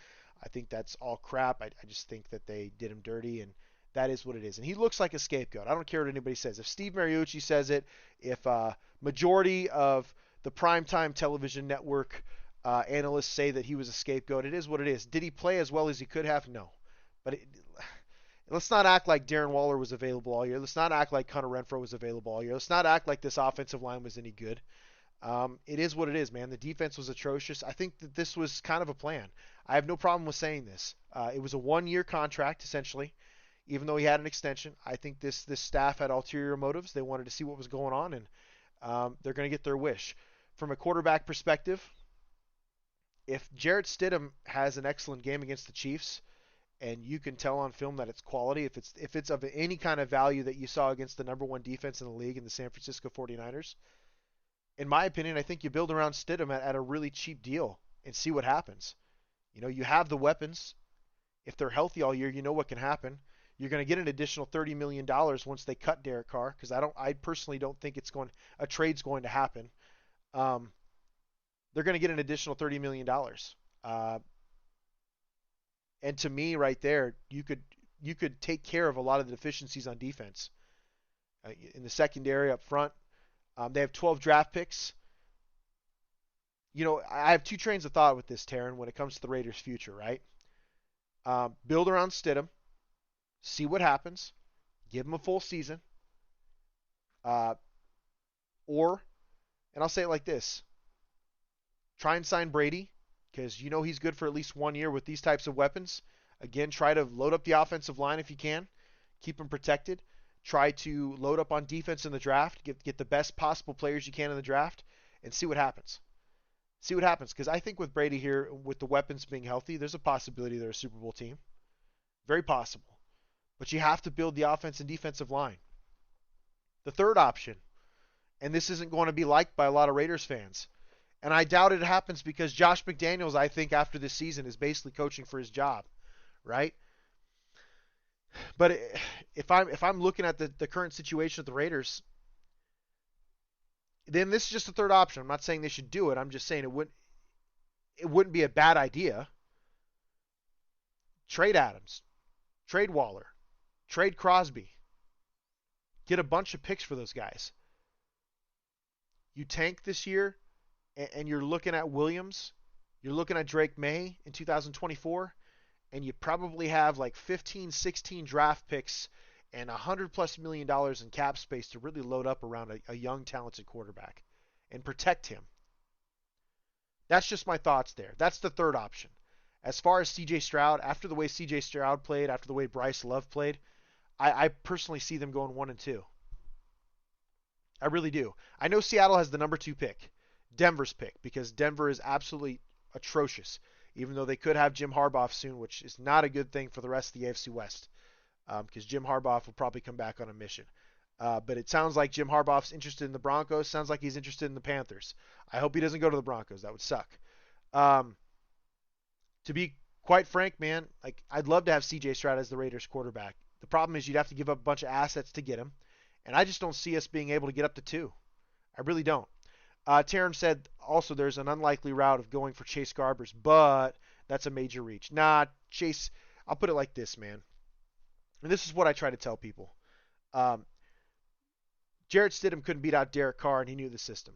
I think that's all crap. I just think that they did him dirty, and that is what it is. And he looks like a scapegoat. I don't care what anybody says. If Steve Mariucci says it, if majority of the primetime television network analysts say that he was a scapegoat, it is what it is. Did he play as well as he could have? No. But let's not act like Darren Waller was available all year. Let's not act like Hunter Renfrow was available all year. Let's not act like this offensive line was any good. It is what it is, man. The defense was atrocious. I think that this was kind of a plan. I have no problem with saying this. It was a one-year contract, essentially, even though he had an extension. I think this staff had ulterior motives. They wanted to see what was going on, and they're going to get their wish. From a quarterback perspective, if Jarrett Stidham has an excellent game against the Chiefs, and you can tell on film that it's quality, if it's of any kind of value that you saw against the number one defense in the league in the San Francisco 49ers, in my opinion, I think you build around Stidham at a really cheap deal and see what happens. You know, you have the weapons. If they're healthy all year, you know what can happen. You're going to get an additional $30 million once they cut Derek Carr, because I personally don't think a trade's going to happen. They're going to get an additional $30 million. And to me, right there, you could take care of a lot of the deficiencies on defense. In the secondary up front, they have 12 draft picks. You know, I have two trains of thought with this, Taryn, when it comes to the Raiders' future, right? Build around Stidham, see what happens, give him a full season, and I'll say it like this, try and sign Brady, because you know he's good for at least 1 year with these types of weapons. Again, try to load up the offensive line if you can, keep him protected. Try to load up on defense in the draft, get the best possible players you can in the draft, and see what happens. See what happens, because I think with Brady here, with the weapons being healthy, there's a possibility they're a Super Bowl team. Very possible. But you have to build the offense and defensive line. The third option, and this isn't going to be liked by a lot of Raiders fans, and I doubt it happens because Josh McDaniels, I think, after this season is basically coaching for his job, right? But if I'm looking at the current situation of the Raiders, then this is just the third option. I'm not saying they should do it. I'm just saying it wouldn't be a bad idea. Trade Adams, trade Waller, trade Crosby. Get a bunch of picks for those guys. You tank this year, and you're looking at Williams, you're looking at Drake May in 2024, and you probably have like 15, 16 draft picks and $100+ million in cap space to really load up around a young, talented quarterback and protect him. That's just my thoughts there. That's the third option. As far as CJ Stroud, after the way CJ Stroud played, after the way Bryce Love played, I personally see them going 1-2. I really do. I know Seattle has the number 2 pick, Denver's pick, because Denver is absolutely atrocious, even though they could have Jim Harbaugh soon, which is not a good thing for the rest of the AFC West, because Jim Harbaugh will probably come back on a mission. But it sounds like Jim Harbaugh's interested in the Broncos. Sounds like he's interested in the Panthers. I hope he doesn't go to the Broncos. That would suck. To to be quite frank, man, like I'd love to have C.J. Stroud as the Raiders quarterback. The problem is you'd have to give up a bunch of assets to get him, and I just don't see us being able to get up to 2. I really don't. Taryn said also there's an unlikely route of going for Chase Garbers, but that's a major reach. Nah, Chase, I'll put it like this, man. And this is what I try to tell people. Jarrett Stidham couldn't beat out Derek Carr, and he knew the system.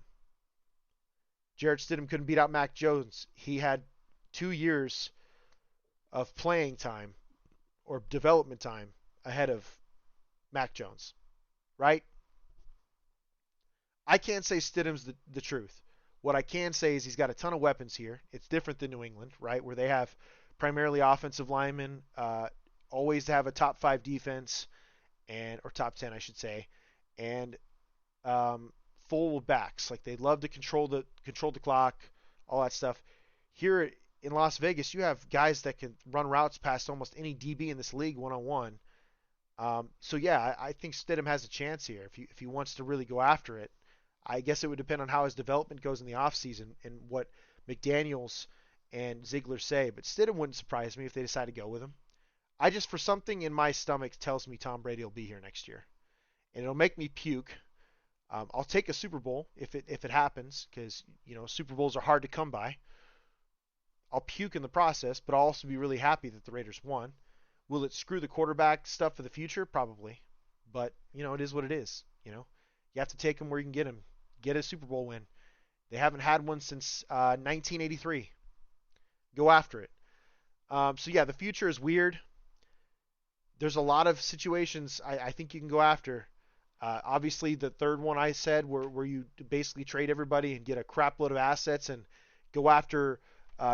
Jarrett Stidham couldn't beat out Mac Jones. He had 2 years of playing time or development time ahead of Mac Jones, right? I can't say Stidham's the truth. What I can say is he's got a ton of weapons here. It's different than New England, right, where they have primarily offensive linemen, always have a top 5 defense, or top 10, I should say, and full backs. Like they love to control the clock, all that stuff. Here in Las Vegas, you have guys that can run routes past almost any DB in this league one-on-one. So yeah, I think Stidham has a chance here if he wants to really go after it. I guess it would depend on how his development goes in the offseason and what McDaniels and Ziegler say. But Stidham wouldn't surprise me if they decide to go with him. For something in my stomach tells me Tom Brady will be here next year, and it'll make me puke. I'll take a Super Bowl if it happens, because Super Bowls are hard to come by. I'll puke in the process, but I'll also be really happy that the Raiders won. Will it screw the quarterback stuff for the future? Probably, but it is what it is. You have to take him where you can get him. Get a Super Bowl win. They haven't had one since 1983. Go after it. So yeah, the future is weird. There's a lot of situations I think you can go after. Obviously, the third one I said, where you basically trade everybody and get a crap load of assets and go after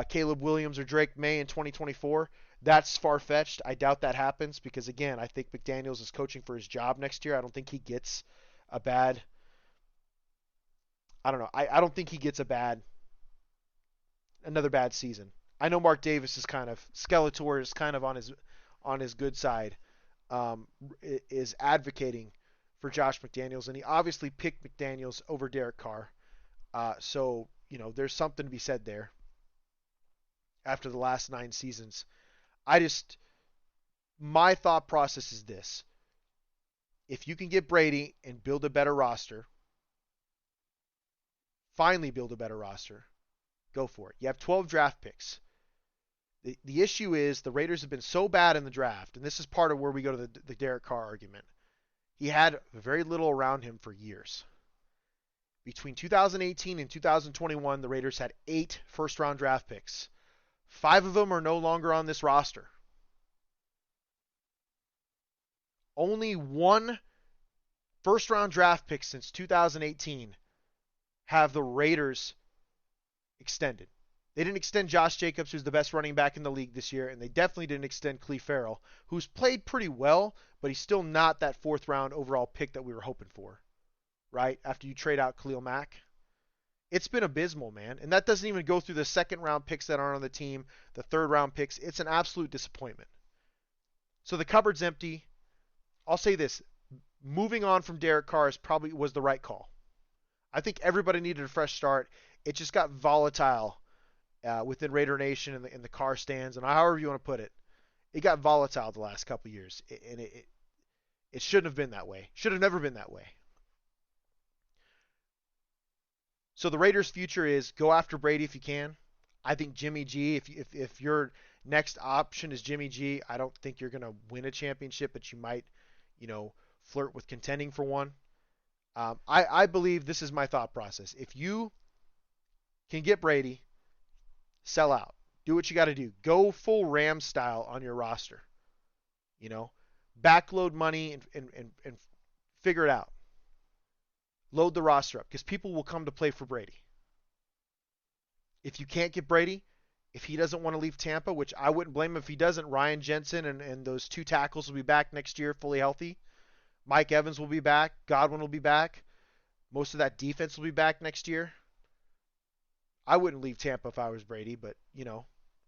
Caleb Williams or Drake May in 2024. That's far-fetched. I doubt that happens because, again, I think McDaniels is coaching for his job next year. I don't think he gets a bad – I don't know. I don't think he gets another bad season. I know Mark Davis is kind of – Skeletor is kind of on his good side, is advocating for Josh McDaniels, and he obviously picked McDaniels over Derek Carr. So, there's something to be said there after the last 9 seasons. My thought process is this. If you can get Brady and build a better roster, finally build a better roster, go for it. You have 12 draft picks. The issue is the Raiders have been so bad in the draft, and this is part of where we go to the Derek Carr argument. He had very little around him for years. Between 2018 and 2021, the Raiders had 8 first-round draft picks. 5 of them are no longer on this roster. Only 1 first-round draft pick since 2018 have the Raiders extended. They didn't extend Josh Jacobs, who's the best running back in the league this year, and they definitely didn't extend Cleve Farrell, who's played pretty well, but he's still not that 4th-round overall pick that we were hoping for, right, after you trade out Khalil Mack. It's been abysmal, man. And that doesn't even go through the 2nd-round picks that aren't on the team, the 3rd-round picks. It's an absolute disappointment. So the cupboard's empty. I'll say this. Moving on from Derek Carr probably was the right call. I think everybody needed a fresh start. It just got volatile within Raider Nation and the Carr stands, and however you want to put it. It got volatile the last couple of years, and it shouldn't have been that way. Should have never been that way. So the Raiders' future is go after Brady if you can. I think Jimmy G, if your next option is Jimmy G, I don't think you're going to win a championship, but you might, flirt with contending for one. I believe this is my thought process. If you can get Brady, sell out. Do what you got to do. Go full Ram style on your roster. Backload money and figure it out. Load the roster up because people will come to play for Brady. If you can't get Brady, if he doesn't want to leave Tampa, which I wouldn't blame him if he doesn't, Ryan Jensen and those 2 tackles will be back next year fully healthy. Mike Evans will be back. Godwin will be back. Most of that defense will be back next year. I wouldn't leave Tampa if I was Brady, but,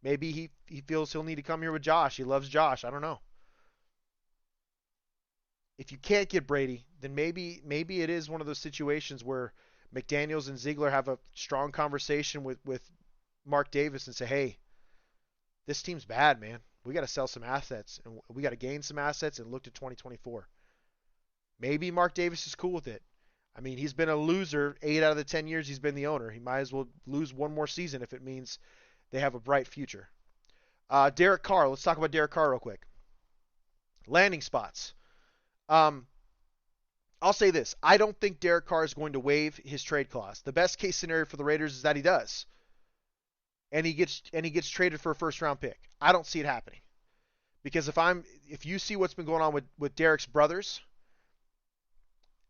maybe he feels he'll need to come here with Josh. He loves Josh. I don't know. If you can't get Brady, then maybe it is one of those situations where McDaniels and Ziegler have a strong conversation with Mark Davis and say, hey, this team's bad, man. We got to sell some assets, and we got to gain some assets and look to 2024. Maybe Mark Davis is cool with it. I mean, he's been a loser 8 out of the 10 years he's been the owner. He might as well lose one more season if it means they have a bright future. Derek Carr. Let's talk about Derek Carr real quick. Landing spots. I'll say this. I don't think Derek Carr is going to waive his trade clause. The best case scenario for the Raiders is that he does. And he gets traded for a first round pick. I don't see it happening. Because if you see what's been going on with Derek's brothers,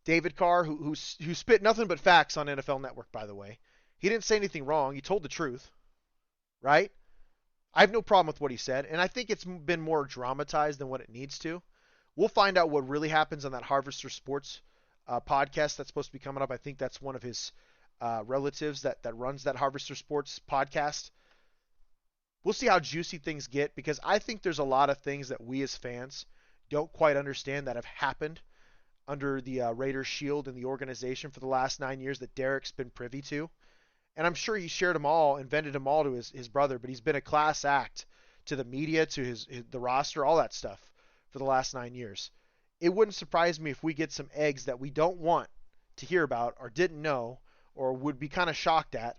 David Carr, who spit nothing but facts on NFL Network, by the way. He didn't say anything wrong. He told the truth. Right? I have no problem with what he said, and I think it's been more dramatized than what it needs to. We'll find out what really happens on that Harvester Sports podcast that's supposed to be coming up. I think that's one of his relatives that runs that Harvester Sports podcast. We'll see how juicy things get, because I think there's a lot of things that we as fans don't quite understand that have happened under the Raiders shield and the organization for the last 9 years that Derek's been privy to. And I'm sure he shared them all and vented them all to his brother, but he's been a class act to the media, to the roster, all that stuff for the last 9 years. It wouldn't surprise me if we get some eggs that we don't want to hear about or didn't know or would be kind of shocked at.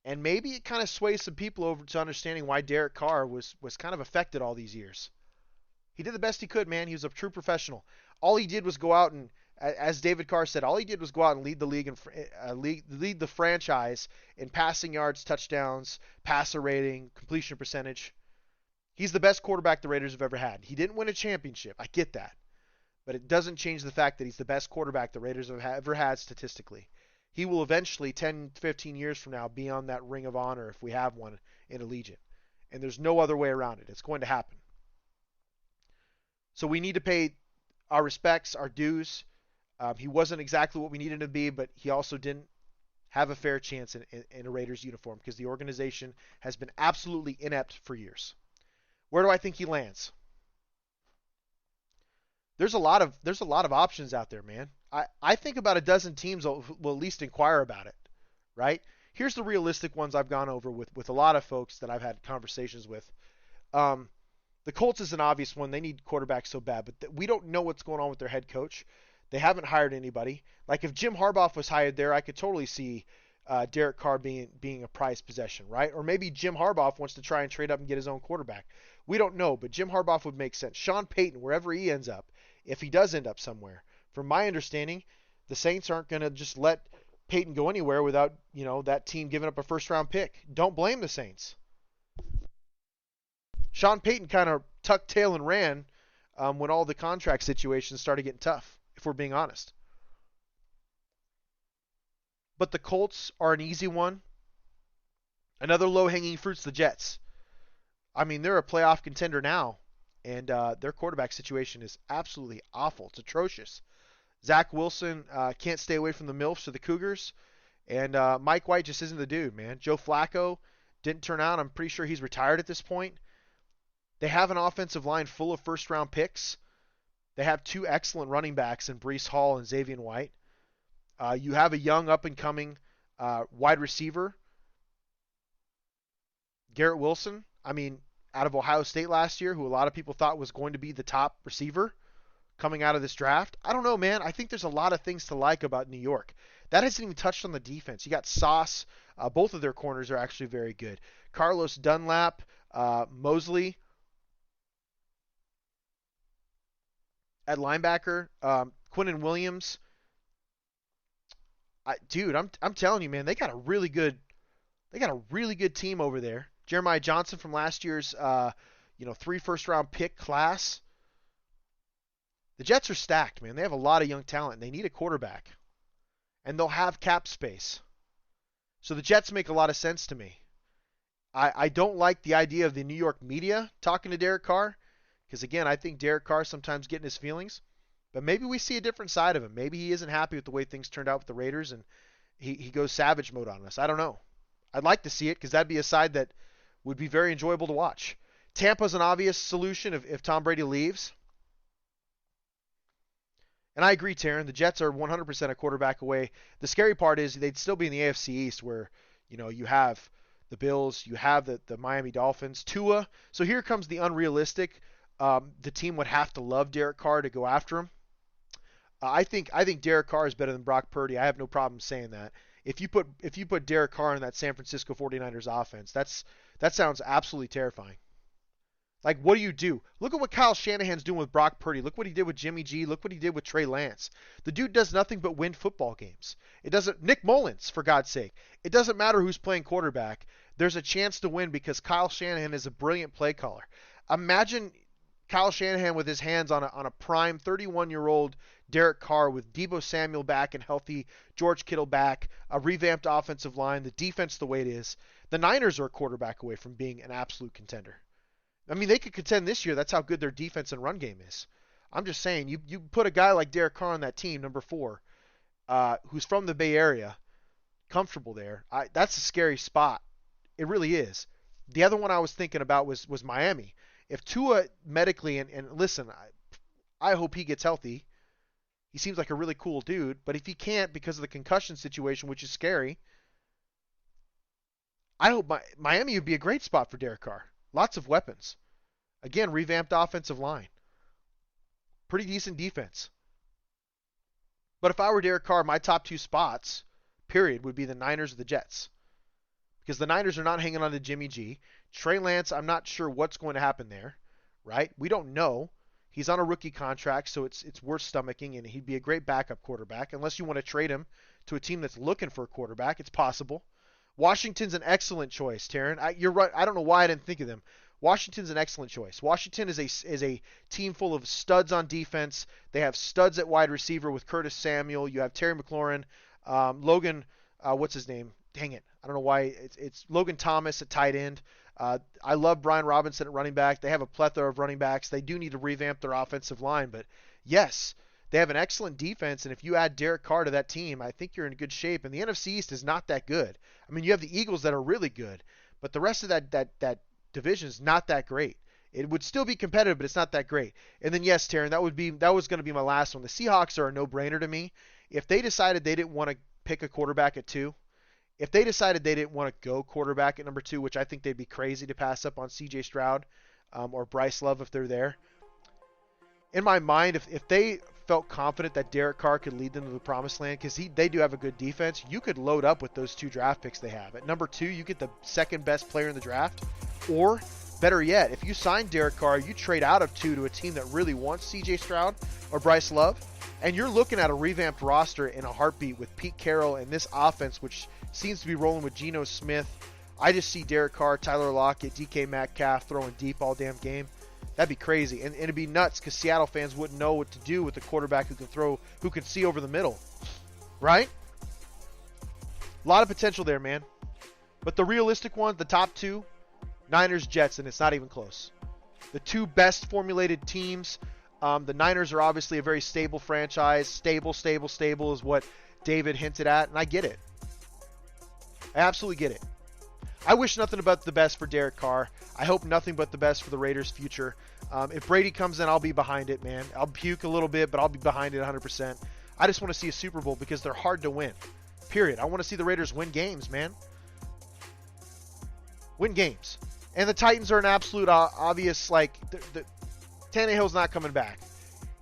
And maybe it kind of sways some people over to understanding why Derek Carr was kind of affected all these years. He did the best he could, man. He was a true professional. All he did was go out and, as David Carr said, all he did was go out and lead the league and lead the franchise in passing yards, touchdowns, passer rating, completion percentage. He's the best quarterback the Raiders have ever had. He didn't win a championship. I get that. But it doesn't change the fact that he's the best quarterback the Raiders have ever had statistically. He will eventually, 10, 15 years from now, be on that ring of honor if we have one in Allegiant. And there's no other way around it. It's going to happen. So we need to pay our respects, our dues. He wasn't exactly what we needed him to be, but he also didn't have a fair chance in a Raiders uniform because the organization has been absolutely inept for years. Where do I think he lands? There's a lot of options out there, man. I think about a dozen teams will at least inquire about it, right? Here's the realistic ones I've gone over with a lot of folks that I've had conversations with. The Colts is an obvious one. They need quarterbacks so bad, but we don't know what's going on with their head coach. They haven't hired anybody. Like if Jim Harbaugh was hired there, I could totally see Derek Carr being a prized possession, right? Or maybe Jim Harbaugh wants to try and trade up and get his own quarterback. We don't know, but Jim Harbaugh would make sense. Sean Payton, wherever he ends up, if he does end up somewhere, from my understanding, the Saints aren't going to just let Payton go anywhere without, that team giving up a first-round pick. Don't blame the Saints. Sean Payton kind of tucked tail and ran when all the contract situations started getting tough, if we're being honest. But the Colts are an easy one. Another low-hanging fruit's the Jets. I mean, they're a playoff contender now, and their quarterback situation is absolutely awful. It's atrocious. Zach Wilson can't stay away from the MILFs or the Cougars, and Mike White just isn't the dude, man. Joe Flacco didn't turn out. I'm pretty sure he's retired at this point. They have an offensive line full of first-round picks. They have two excellent running backs in Breece Hall and Xavier White. You have a young, up-and-coming wide receiver, Garrett Wilson. I mean, out of Ohio State last year, who a lot of people thought was going to be the top receiver coming out of this draft. I don't know, man. I think there's a lot of things to like about New York. That hasn't even touched on the defense. You got Sauce. Both of their corners are actually very good. Carlos Dunlap, Mosley at linebacker, Quinnen Williams. Dude, I'm telling you, man, they got a really good team over there. Jeremiah Johnson from last year's 3 first-round pick class. The Jets are stacked, man. They have a lot of young talent. They need a quarterback. And they'll have cap space. So the Jets make a lot of sense to me. I don't like the idea of the New York media talking to Derek Carr. Because, again, I think Derek Carr sometimes getting his feelings. But maybe we see a different side of him. Maybe he isn't happy with the way things turned out with the Raiders and he goes savage mode on us. I don't know. I'd like to see it because that'd be a side that would be very enjoyable to watch. Tampa's an obvious solution if Tom Brady leaves. And I agree, Taryn. The Jets are 100% a quarterback away. The scary part is they'd still be in the AFC East where, you have the Bills. You have the Miami Dolphins. Tua. So here comes the unrealistic. The team would have to love Derek Carr to go after him. I think Derek Carr is better than Brock Purdy. I have no problem saying that. If you put Derek Carr in that San Francisco 49ers offense, that sounds absolutely terrifying. Like, what do? Look at what Kyle Shanahan's doing with Brock Purdy. Look what he did with Jimmy G. Look what he did with Trey Lance. The dude does nothing but win football games. It doesn't. Nick Mullins, for God's sake. It doesn't matter who's playing quarterback. There's a chance to win because Kyle Shanahan is a brilliant play caller. Imagine Kyle Shanahan with his hands on a prime 31-year-old Derek Carr with Deebo Samuel back and healthy, George Kittle back, a revamped offensive line, the defense the way it is. The Niners are a quarterback away from being an absolute contender. I mean, they could contend this year. That's how good their defense and run game is. I'm just saying, you put a guy like Derek Carr on that team, number 4, who's from the Bay Area, comfortable there. That's a scary spot. It really is. The other one I was thinking about was Miami. If Tua medically, and listen, I hope he gets healthy. He seems like a really cool dude, but if he can't because of the concussion situation, which is scary, I hope Miami would be a great spot for Derek Carr. Lots of weapons. Again, revamped offensive line. Pretty decent defense. But if I were Derek Carr, my top 2 spots, period, would be the Niners or the Jets. Because the Niners are not hanging on to Jimmy G. Trey Lance, I'm not sure what's going to happen there, right? We don't know. He's on a rookie contract, so it's worth stomaching, and he'd be a great backup quarterback. Unless you want to trade him to a team that's looking for a quarterback, it's possible. Washington's an excellent choice, Taryn. You're right. I don't know why I didn't think of them. Washington's an excellent choice. Washington is a team full of studs on defense. They have studs at wide receiver with Curtis Samuel. You have Terry McLaurin, Logan, what's his name? Dang it. I don't know why. It's Logan Thomas at tight end. I love Brian Robinson at running back. They have a plethora of running backs. They do need to revamp their offensive line, but yes, they have an excellent defense, and if you add Derek Carr to that team, I think you're in good shape. And the NFC East is not that good. I mean, you have the Eagles that are really good, but the rest of that division is not that great. It would still be competitive, but it's not that great. And then yes, Taryn, that was going to be my last one. The Seahawks are a no-brainer to me. If they decided they didn't want to pick a quarterback at 2, if they decided they didn't want to go quarterback at number 2, which I think they'd be crazy to pass up on C.J. Stroud or Bryce Love if they're there. In my mind, if they felt confident that Derek Carr could lead them to the promised land, because they do have a good defense, you could load up with those 2 draft picks they have. At number 2, you get the second best player in the draft. Or, better yet, if you sign Derek Carr, you trade out of 2 to a team that really wants C.J. Stroud or Bryce Love, and you're looking at a revamped roster in a heartbeat with Pete Carroll and this offense, which seems to be rolling with Geno Smith. I just see Derek Carr, Tyler Lockett, DK Metcalf throwing deep all damn game. That'd be crazy. And it'd be nuts because Seattle fans wouldn't know what to do with a quarterback who can see over the middle. Right? A lot of potential there, man. But the realistic one, the top 2, Niners, Jets, and it's not even close. The 2 best formulated teams. The Niners are obviously a very stable franchise. Stable is what David hinted at, and I get it. I absolutely get it. I wish nothing but the best for Derek Carr. I hope nothing but the best for the Raiders' future. If Brady comes in, I'll be behind it, man. I'll puke a little bit, but I'll be behind it 100%. I just want to see a Super Bowl because they're hard to win. Period. I want to see the Raiders win games, man. Win games. And the Titans are an absolute obvious, like, Tannehill's not coming back.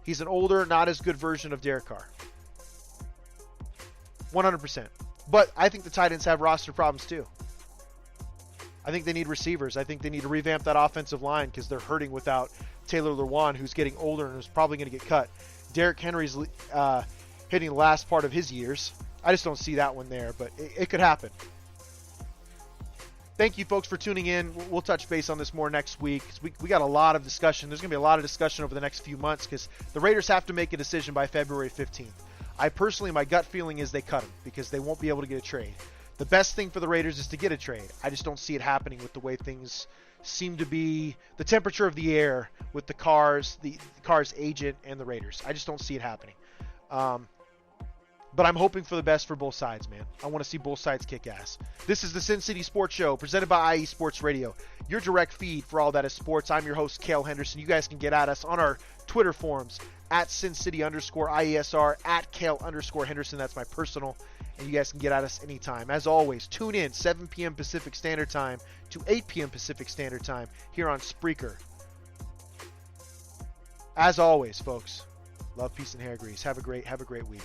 He's an older, not as good version of Derek Carr. 100%. But I think the Titans have roster problems too. I think they need receivers. I think they need to revamp that offensive line because they're hurting without Taylor Lewan, who's getting older and is probably going to get cut. Derrick Henry's hitting the last part of his years. I just don't see that one there, but it could happen. Thank you, folks, for tuning in. We'll touch base on this more next week. We got a lot of discussion. There's going to be a lot of discussion over the next few months because the Raiders have to make a decision by February 15th. My gut feeling is they cut him because they won't be able to get a trade. The best thing for the Raiders is to get a trade. I just don't see it happening with the way things seem to be, the temperature of the air with the Carr's agent and the Raiders. I just don't see it happening. But I'm hoping for the best for both sides, man. I want to see both sides kick ass. This is the Sin City Sports Show presented by IE Sports Radio, your direct feed for all that is sports. I'm your host, Cale Henderson. You guys can get at us on our Twitter forums at SinCity_IESR, at Cale_Henderson. That's my personal. and you guys can get at us anytime. As always, tune in 7 p.m. Pacific Standard Time to 8 p.m. Pacific Standard Time here on Spreaker. As always, folks, love, peace, and hair grease. Have a great week.